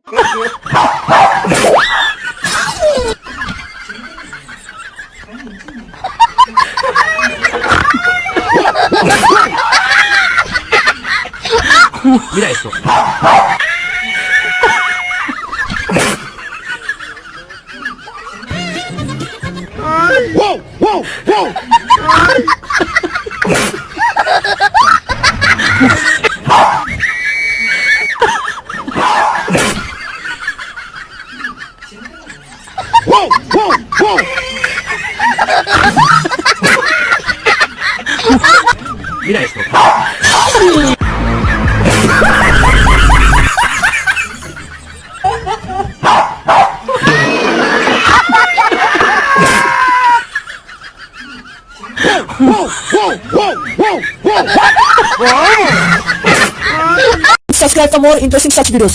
Mira esto. Wow, wow, wow. Wow, wow, wow. Mira esto. Wow, wow, wow, wow, wow. Subscribe for more interesting such videos.